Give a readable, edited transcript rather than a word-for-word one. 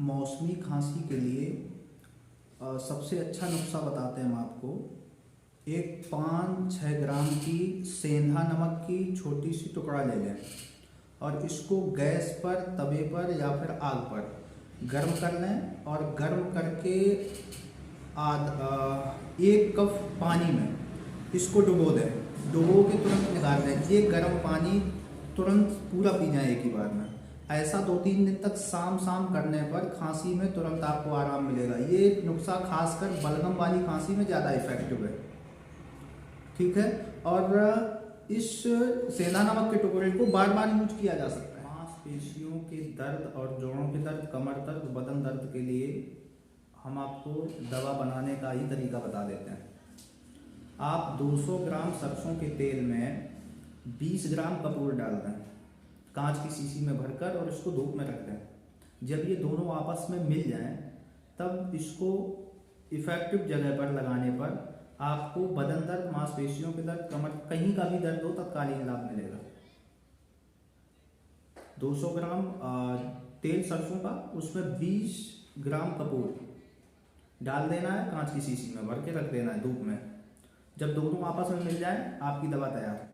मौसमी खांसी के लिए सबसे अच्छा नुस्खा बताते हैं हम आपको। एक 5-6 ग्राम की सेंधा नमक की छोटी सी टुकड़ा ले लें और इसको गैस पर, तवे पर या फिर आग पर गर्म कर लें और गर्म करके 1 कप पानी में इसको डुबो दें। डुबो के तुरंत निकाल दें। ये गर्म पानी तुरंत पूरा पी जाए एक ही बार में। ऐसा 2-3 दिन तक शाम शाम करने पर खांसी में तुरंत आपको आराम मिलेगा। ये नुस्खा खासकर बलगम वाली खांसी में ज़्यादा इफेक्टिव है। ठीक है। और इस सेंधा नमक के टुकड़े को बार बार यूज किया जा सकता है। मांसपेशियों के दर्द और जोड़ों के दर्द, कमर दर्द, बदन दर्द के लिए हम आपको दवा बनाने का ही तरीका बता देते हैं। आप 200 ग्राम सरसों के तेल में 20 ग्राम कपूर डाल दें, कांच की शीशी में भरकर, और इसको धूप में रख दें। जब ये दोनों आपस में मिल जाएं, तब इसको इफेक्टिव जगह पर लगाने पर आपको बदन दर्द, मांसपेशियों के दर्द, कमर, कहीं का भी दर्द हो तत्कालीन लाभ मिलेगा। 200 ग्राम तेल सरसों का, उसमें 20 ग्राम कपूर डाल देना है, कांच की शीशी में भर के रख देना है धूप में। जब दोनों आपस में मिल जाए, आपकी दवा तैयार है।